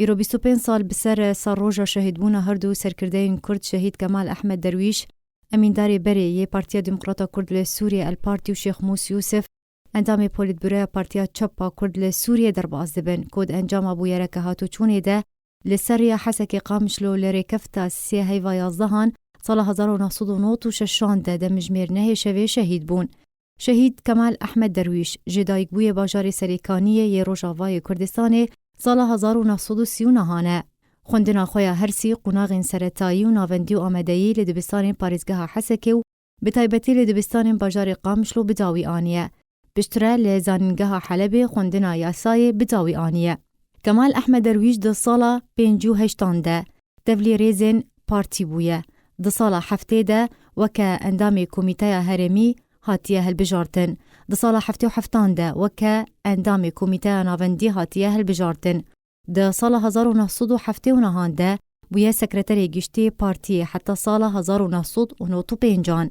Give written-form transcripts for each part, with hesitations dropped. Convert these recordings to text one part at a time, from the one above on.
ایرو 25 سال بسر ساروجا شهید بونا هردو سرکردین کرد شهید کمال احمد درویش امینداری بری یه پارتیا دموکراتا کرد لسوریه الپارتی و شیخ موسی یوسف اندام پولیت بروی پارتیا چپا کرد لسوریه در باز دبن کود انجام ابو یرکه هاتو چونه ده لسریا حسکی قامشلو لری کفتا سی هیوا 11 سال 1996 ده مجمیر نه شوی شهید بون. شهید کمال احمد درویش جدایک بوی باجار سریکانیه یه روژاوای کردستان سال 1939 هانه. خوندنا خویا هرسی قناغین سرطایی و ناوندی و آمدهی لدبستان پاریزگاه حسکی و بتایبتی لدبستان باجار قامشلو بداوی آنیه. بشتره لزانینگاه حلب خوندنا یاسای بداوی آنیه. کمال احمد درویش ده سالا 58 ده دولی ریزن پارتی بویه. ده سالا 7 ده وکه اندام کمیته هرمی هاتیه هلبجارتن. ده سالا 77 ده وکه اندام کمیته ناوندی هاتیه هلبجارتن. ده سالا 1979 ده بویه سکرتری گشتی پارتی حتی سالا 1995.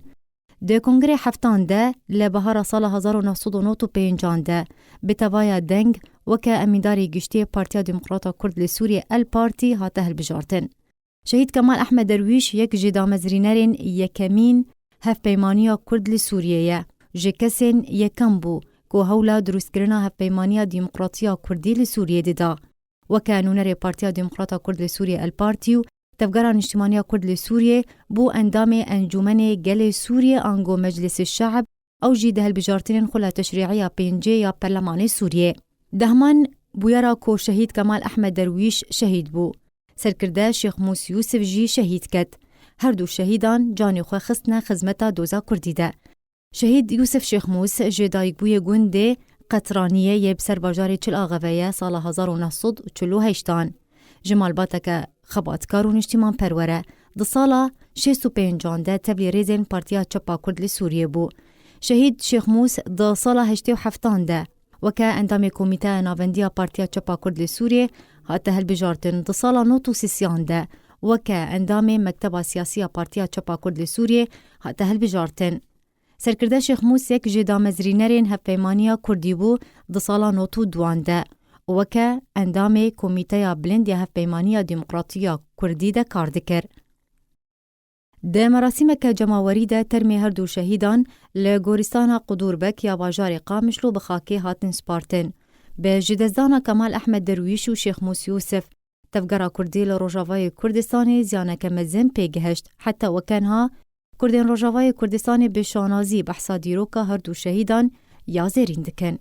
ده کنگره 7 ده لبهار سالا 1995 ده بتوایا دنگ وکه امینداری گشتی پارتیا دموکراتا کرد لسوریه الپارتی هاته هلبجارتن. شهید کمال احمد درویش یک جدامزرینرین یکمین هف پیمانیا کرد لسوریه جکسین یکم بو که هولا دروست کرنا هف پیمانیا دموکراتیا کردی لسوریه دیدا وکه نونر پارتیا دموکراتا کرد لسوریه الپارتیو تفگران اجتماعی کرد لسوریه بو اندام انجمن گل سوریه آنگو مجلس الشعب او جیده هلبجارتین خلا تشریعی پینجه یا پرلمان سوریه. دهمان بویرا کو شهید کمال احمد درویش شهید بو. سرکرده شیخ موسی یوسف جی شهید کد. هر دو شهیدان جانی خو خستنه خدمتا دوزا کردیده. شهید یوسف شیخ موس جدایک بوی گونده قطرانیه یه بسر باجار چل آغویه سال 1948 جمال باتک خباتکار و نشتیمان پروره. ده سالا 65 ده تبلی ریزن پارتیا چپا کرد لسوریه بو. شهید شیخ موس ده سالا 87 ده وکه اندام کمیته ناوندی پارتیا چپا کرد لسوریه هاته هلبجارتن. ده سالا 93 ده وکه اندام مکتب سیاسی پارتیا چپا کرد لسوریه هاته هلبجارتن. سرکرده شیخ موس یک جدامزرینرین هف پیمانیا کردی بو. ده سالا 92 ده وکه اندام کمیته بلند هف پیمانیا دموکراتیا کردی ده کار دکر. ده مراسم که جماوری ده ترمی هر دو شهیدان لگورستان قدوربک یا باجار قامشلو بخاکی هاتن سپارتن. به جدزدان کمال احمد درویش و شیخ موسی یوسف تفگرا کردی لروژاوای کردستان زیانه که مزم پیگهشت حتی وکنها کردین روژاوای کردستان به شانازی بحثا دیروکا هر دو شهیدان یا زیرین دکن.